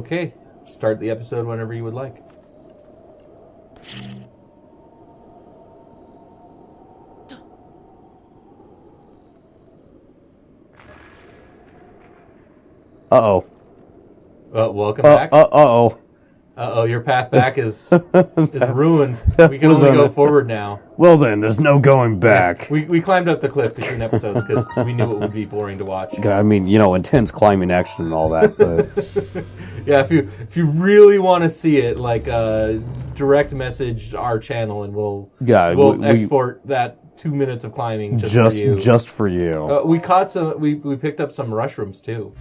Okay, start the episode whenever you would like. Uh-oh. Welcome back. Uh-oh. Uh-oh, your path back is ruined. We can only go forward now. Well then, there's no going back. We climbed up the cliff between episodes because we knew it would be boring to watch. I mean, intense climbing action and all that, but... Yeah, if you really want to see it, direct message our channel and we'll export that 2 minutes of climbing just for you. Just for you. We caught some. We picked up some rushrooms too,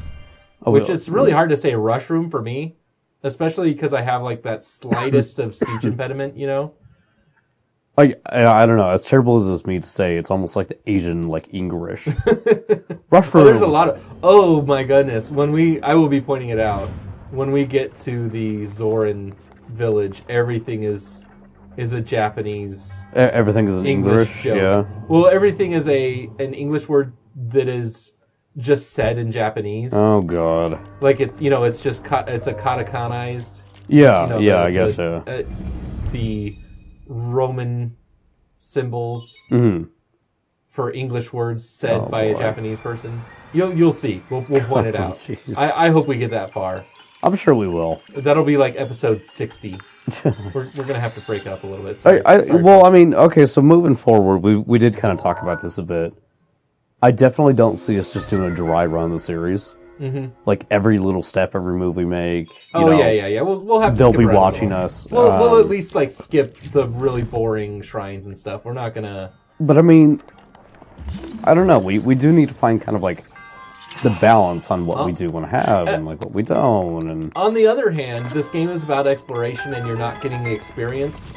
which it's really hard to say rushroom for me, especially because I have that slightest of speech impediment. I don't know. As terrible as it's me to say, it's almost like the Asian English. Rushroom. There's a lot of. Oh my goodness! I will be pointing it out. When we get to the Zoran village, everything is a Japanese. Everything is an English joke. Yeah. Well, everything is an English word that is just said in Japanese. Oh God. It's just it's a katakanized. Yeah, I guess so. The Roman symbols for English words said by a Japanese person. You'll see. We'll point it out. I hope we get that far. I'm sure we will. That'll be episode 60. We're gonna have to break it up a little bit. Okay, so moving forward, we did kind of talk about this a bit. I definitely don't see us just doing a dry run of the series. Mm-hmm. Every little step, every move we make. Yeah. We'll have to they'll be watching us. We'll at least skip the really boring shrines and stuff. We're not gonna. But I mean, I don't know. We do need to find kind of the balance on what we do want to have and what we don't. And on the other hand, this game is about exploration, and you're not getting the experience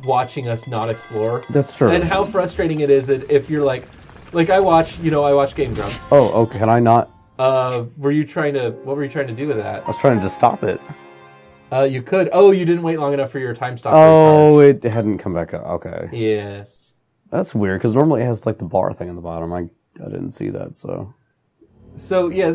watching us not explore. That's true. And how frustrating it is if you're I watch Game Grumps. Oh, can I not? What were you trying to do with that? I was trying to just stop it. You could. Oh, you didn't wait long enough for your time stop. Oh, it hadn't come back up. Okay. Yes. That's weird, because normally it has the bar thing on the bottom. I didn't see that, so... So, yeah...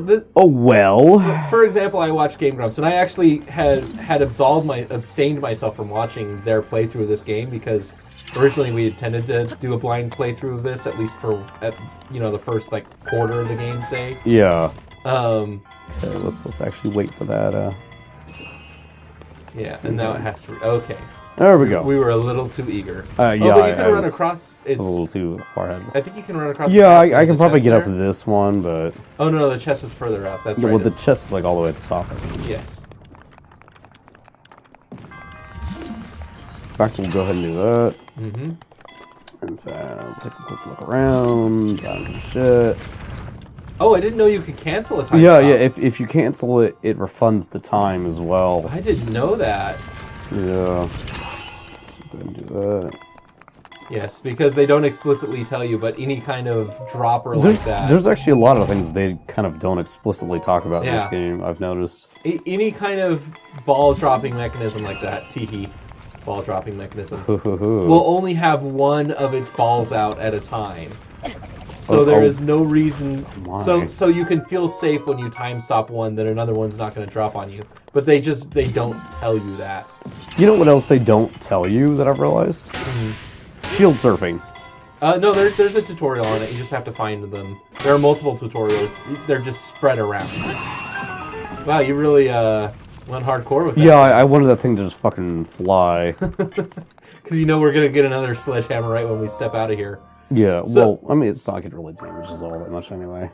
For example, I watched Game Grumps, and I actually had abstained myself from watching their playthrough of this game, because originally we intended to do a blind playthrough of this, at least for, the first, quarter of the game, say. Yeah. Okay, let's actually wait for that, Yeah, and now it has to... Okay. There we go. We were a little too eager. But you can run across... It's a little too far ahead. I think you can run across... Yeah, I can probably get up to this one, but... Oh, no, the chest is further up. That's right. Well, the chest is all the way at the top. Yes. In fact, we'll go ahead and do that. Mm-hmm. In fact, take a quick look around. I don't give a shit. Oh, I didn't know you could cancel a time stop. Yeah, if you cancel it, it refunds the time as well. I didn't know that. Yeah. So go ahead and do that. Yes, because they don't explicitly tell you, but any kind of dropper like that... There's actually a lot of things they kind of don't explicitly talk about in this game, I've noticed. Any kind of ball-dropping mechanism like that, teehee, ball-dropping mechanism, will only have one of its balls out at a time. So there is no reason... So you can feel safe when you time stop one that another one's not going to drop on you. But they don't tell you that. You know what else they don't tell you that I've realized? Mm-hmm. Shield surfing. No, there's a tutorial on it. You just have to find them. There are multiple tutorials. They're just spread around. Wow, you really went hardcore with that. Yeah, I wanted that thing to just fucking fly. Because we're going to get another sledgehammer right when we step out of here. Yeah, well, I mean, it's not going to really damage us all that much anyway.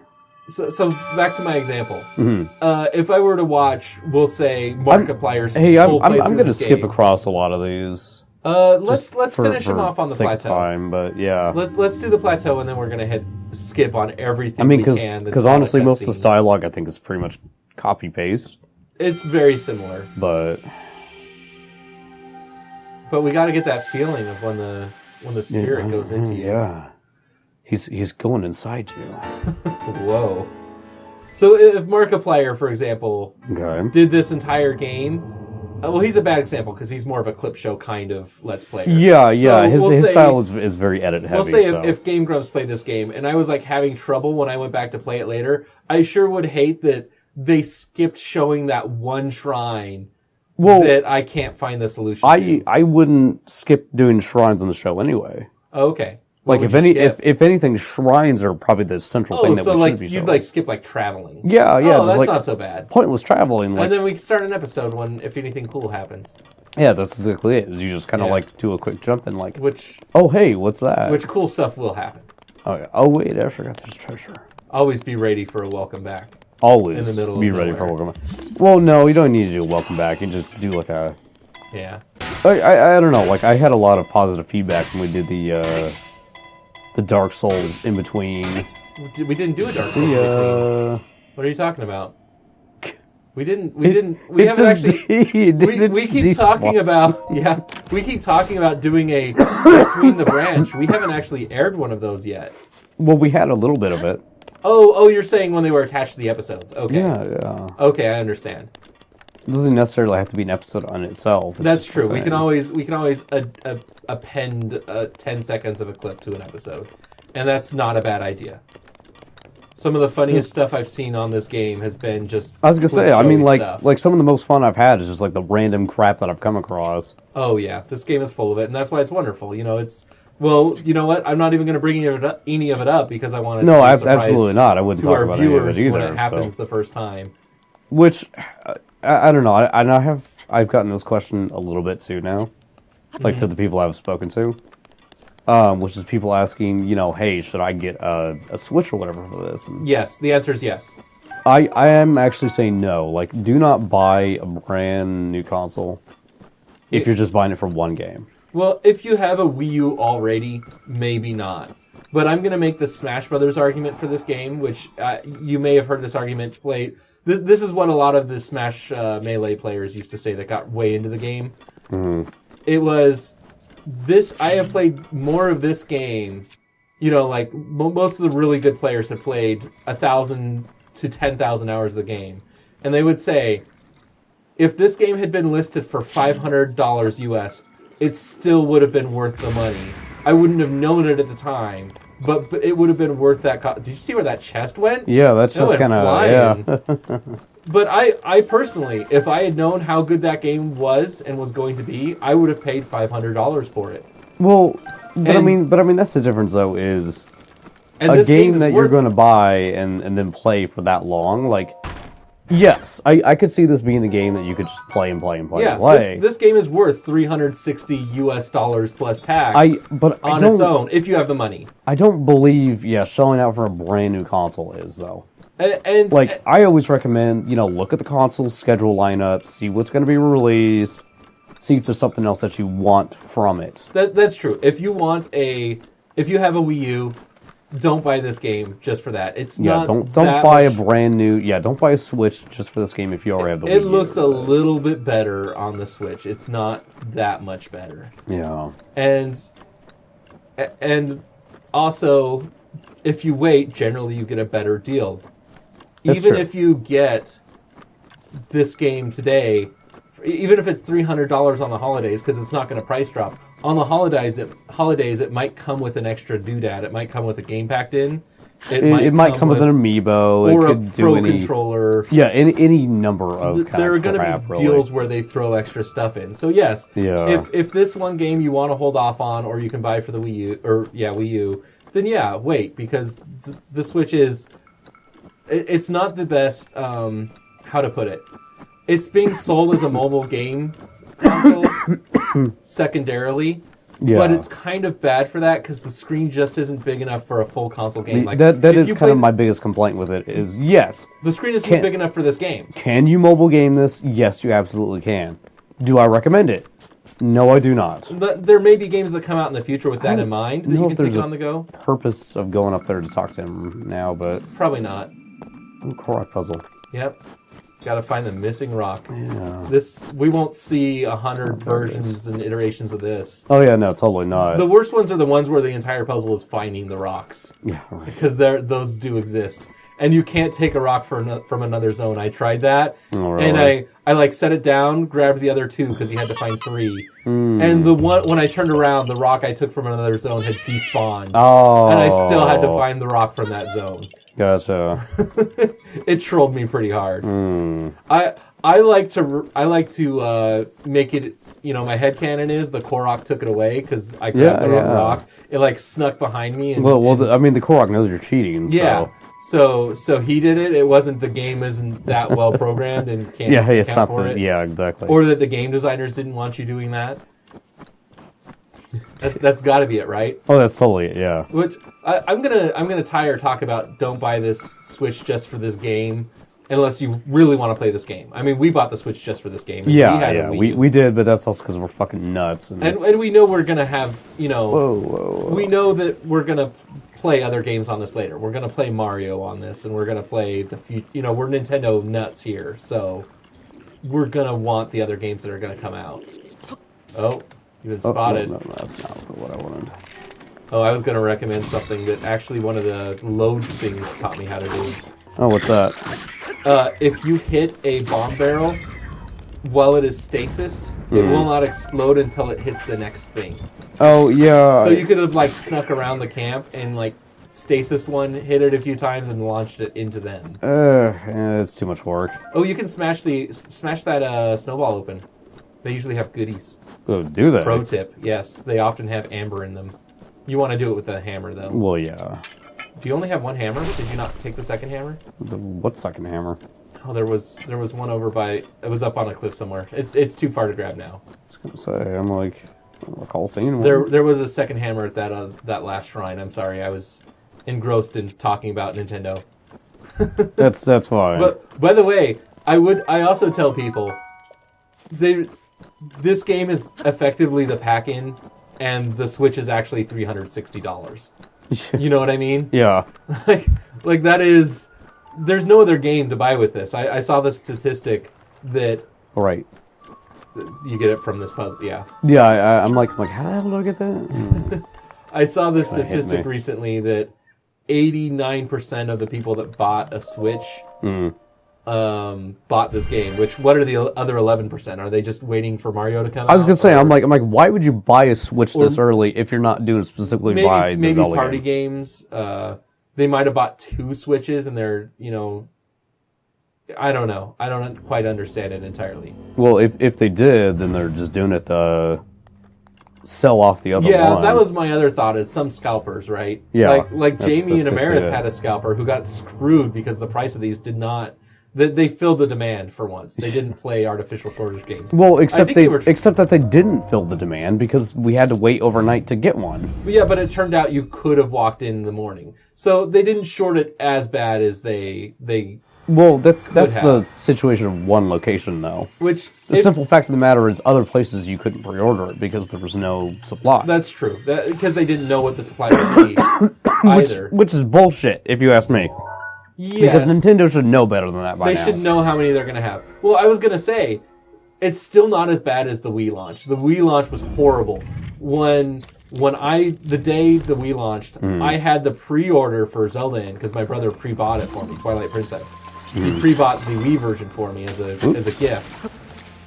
So back to my example. Mm-hmm. If I were to watch, we'll say, Markiplier's I'm going to skip across a lot of these. Let's finish them off on the plateau. Time, but yeah. Let's do the plateau, and then we're going to skip on everything we can. Because honestly, most of this dialogue, I think, is pretty much copy-paste. It's very similar. But we got to get that feeling of when the spirit goes into you. Yeah. He's going inside you. Whoa. So if Markiplier, for example, did this entire game... Well, he's a bad example because he's more of a clip show kind of Let's Player. Yeah. So his style is very edit heavy. We'll say if Game Grumps played this game and I was having trouble when I went back to play it later, I sure would hate that they skipped showing that one shrine that I can't find the solution to. I wouldn't skip doing shrines on the show anyway. Oh, okay. Like if anything, shrines are probably the central thing that we should be showing. You'd skip traveling. Yeah. Oh, that's not so bad. Pointless traveling. And then we can start an episode when if anything cool happens. Yeah, that's exactly it. Is you just kind of do a quick jump and which. Oh hey, what's that? Which cool stuff will happen? Oh yeah. Oh wait, I forgot there's treasure. Always be ready for a welcome back. Always in the middle be of ready nowhere. for a welcome back. Well, no, you don't need to do a welcome back. You just do a. Yeah. I don't know. I had a lot of positive feedback when we did the Dark Souls in between. We didn't do a Dark Souls in between. What are you talking about? We didn't. We haven't actually. We keep talking about. Yeah, we keep talking about doing a Between the Branch. We haven't actually aired one of those yet. Well, we had a little bit of it. Oh, you're saying when they were attached to the episodes. Okay. Yeah. Okay, I understand. It doesn't necessarily have to be an episode on itself. That's true. We can always append 10 seconds of a clip to an episode, and that's not a bad idea. Some of the funniest stuff I've seen on this game has been just. I was gonna say, I mean, stuff. like some of the most fun I've had is just the random crap that I've come across. Oh yeah, this game is full of it, and that's why it's wonderful. It's. Well, you know what? I'm not even going to bring any of it up because I want to. No, absolutely not. I wouldn't talk about any of it either. When it happens the first time. Which, I don't know. I've gotten this question a little bit too now, to the people I've spoken to, which is people asking, hey, should I get a Switch or whatever for this? And yes, the answer is yes. I am actually saying no. Do not buy a brand new console if you're just buying it for one game. Well, if you have a Wii U already, maybe not. But I'm going to make the Smash Brothers argument for this game, which you may have heard this argument played. This is what a lot of the Smash Melee players used to say that got way into the game. Mm-hmm. It was this. I have played more of this game. Most of the really good players have played 1,000 to 10,000 hours of the game, and they would say, if this game had been listed for $500 US. It still would have been worth the money. I wouldn't have known it at the time, but it would have been worth that. Did you see where that chest went? Yeah, that's just kind of yeah. But I personally, if I had known how good that game was and was going to be, I would have paid $500 for it. Well, but I mean that's the difference though. Is a game that you're going to buy and then play for that long, yes, I could see this being a game that you could just play and play and play and play. This game is worth $360 US plus tax on its own, if you have the money. I don't believe, shelling out for a brand new console is, though. And I always recommend, look at the console schedule lineup, see what's going to be released, see if there's something else that you want from it. That's true. If you have a Wii U, don't buy this game just for that. It's not. Don't buy a brand new. Don't buy a Switch just for this game if you already have the Wii U. It looks a little bit better on the Switch. It's not that much better. Yeah. And also, if you wait, generally you get a better deal. Even if you get this game today, even if it's $300 on the holidays, because it's not going to price drop. On the holidays, it might come with an extra doodad. It might come with a game packed in. It might come with an amiibo. Or a Pro controller. Yeah, any number of there are going to be deals where they throw extra stuff in. So yes, if this one game you want to hold off on, or you can buy for the Wii U, Wii U, then wait, because the Switch is... It's not the best... how to put it? It's being sold as a mobile game console secondarily, but it's kind of bad for that because the screen just isn't big enough for a full console game. That is kind of my biggest complaint with it is, yes. The screen isn't big enough for this game. Can you mobile game this? Yes, you absolutely can. Do I recommend it? No, I do not. There may be games that come out in the future with that in mind that you can take it on the go. Purpose of going up there to talk to him now, but... Probably not. Rock puzzle. Yep. Got to find the missing rock. Yeah. We won't see 100 versions and iterations of this. Oh yeah, no, totally not. The worst ones are the ones where the entire puzzle is finding the rocks. Yeah, right. Because those do exist. and you can't take a rock from another zone. I tried that, Oh, really? and I like set it down, grabbed the other 2 because you had to find 3. And the one when I turned around, the rock I took from another zone had despawned, and I still had to find the rock from that zone. Gotcha. It trolled me pretty hard. I like to make it. My headcanon is the Korok took it away because I grabbed the wrong rock. It like snuck behind me. And, the Korok knows you're cheating. Yeah. So he did it. It wasn't the game isn't that well programmed and can't account for it. Yeah, exactly. Or that the game designers didn't want you doing that. That's got to be it, right? Oh, that's totally it. Yeah. Which I'm gonna tire talk about. Don't buy this Switch just for this game. Unless you really want to play this game. I mean, we bought the Switch just for this game. We did, but that's also because we're fucking nuts. And we know we're going to have, Whoa. We know that we're going to play other games on this later. We're going to play Mario on this, and we're going to play we're Nintendo nuts here, so we're going to want the other games that are going to come out. Oh, you've been spotted. No, that's not what I wanted. Oh, I was going to recommend something that actually one of the load things taught me how to do. Oh, what's that? If you hit a bomb barrel while it is stasis, it will not explode until it hits the next thing. Oh, yeah. So you could have snuck around the camp and stasis one, hit it a few times, and launched it into them. It's too much work. Oh, you can smash that snowball open. They usually have goodies. Oh, do they? Pro tip, yes. They often have amber in them. You want to do it with a hammer, though. Well, yeah. Do you only have one hammer? Did you not take the second hammer? What second hammer? Oh, there was one over by. It was up on a cliff somewhere. It's too far to grab now. I was gonna say, I'm I don't recall seeing one. There was a second hammer at that last shrine. I'm sorry, I was engrossed in talking about Nintendo. That's fine. But by the way, I also tell people, this game is effectively the pack-in, and the Switch is actually $360. You know what I mean? Yeah. like that is. There's no other game to buy with this. I saw the statistic that. Right. You get it from this puzzle, yeah. Yeah, I'm like, how the hell do I get that? I saw this statistic recently that 89% of the people that bought a Switch bought this game. What are the other 11%? Are they just waiting for Mario to come out? I was gonna say, I'm like, why would you buy a Switch this early if you're not doing it specifically by the Zelda party game? games? They might have bought 2 Switches and they're, I don't know. I don't quite understand it entirely. Well, if they did, then they're just doing it to sell off the other one. Yeah, that was my other thought, is some scalpers, right? Yeah. Like Jamie and Amerith had a scalper who got screwed because the price of these did not... They filled the demand for once. They didn't play artificial shortage games. Well, except that they didn't fill the demand because we had to wait overnight to get one. Yeah, but it turned out you could have walked in the morning. So they didn't short it as bad as they Well, that's the situation of one location, though. The simple fact of the matter is other places you couldn't pre-order it because there was no supply. That's true. Because they didn't know what the supply would be either. Which is bullshit, if you ask me. Yes. Because Nintendo should know better than that by now. They should know how many they're going to have. Well, I was going to say, it's still not as bad as the Wii launch. The Wii launch was horrible. The day the Wii launched, I had the pre-order for Zelda in because my brother pre-bought it for me, Twilight Princess. He pre-bought the Wii version for me as a gift.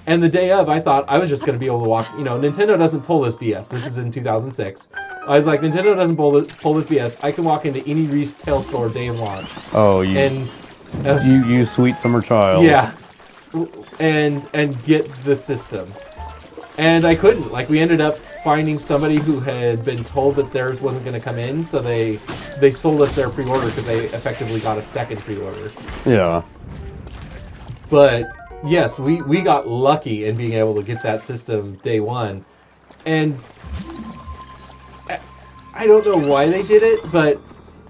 And the day of, I thought I was just going to be able to walk. Nintendo doesn't pull this BS. This is in 2006. I was like, Nintendo doesn't pull this BS. I can walk into any retail store day of launch. Oh, you sweet summer child. Yeah, and get the system. And I couldn't. We ended up finding somebody who had been told that theirs wasn't going to come in, so they sold us their pre-order because they effectively got a second pre-order. Yeah. But yes, we got lucky in being able to get that system day one. And I don't know why they did it, but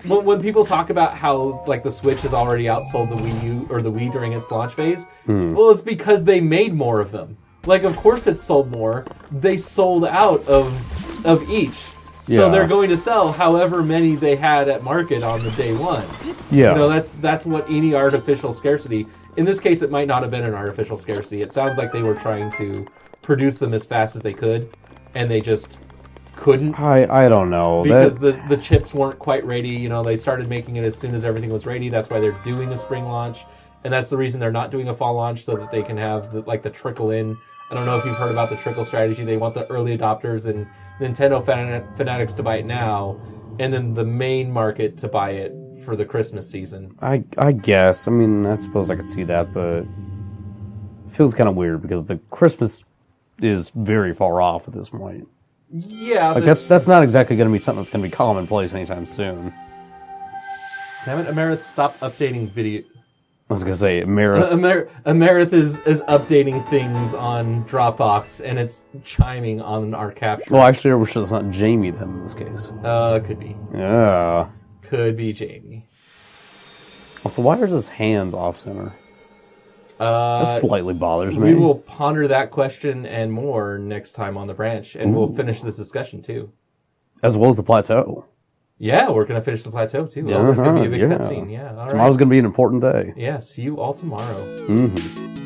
when people talk about how the Switch has already outsold the Wii U or the Wii during its launch phase, well, it's because they made more of them. Of course it sold more. They sold out of each. So they're going to sell however many they had at market on the day one. Yeah. That's what any artificial scarcity. In this case, it might not have been an artificial scarcity. It sounds like they were trying to produce them as fast as they could, and they just couldn't. I don't know. Because the chips weren't quite ready. You know, they started making it as soon as everything was ready. That's why they're doing a spring launch. And that's the reason they're not doing a fall launch, so that they can have the trickle in. I don't know if you've heard about the trickle strategy. They want the early adopters and Nintendo fanatics to buy it now, and then the main market to buy it for the Christmas season. I guess. I mean, I suppose I could see that, but it feels kind of weird because the Christmas is very far off at this point. Yeah. Like, that's not exactly going to be something that's going to be commonplace anytime soon. Damn it, Amerith, stop updating video. I was going to say, Amerith is updating things on Dropbox, and it's chiming on our capture. Well, actually, we're sure it's not Jamie then in this case. Could be. Yeah. Could be Jamie. Also, why is his hands off-center? That slightly bothers me. We will ponder that question and more next time on the branch, and we'll finish this discussion, too. As well as the plateau. Yeah, we're going to finish the plateau, too. There's going to be a big cutscene. Yeah, all right. Tomorrow's going to be an important day. Yeah, see you all tomorrow. Mm-hmm.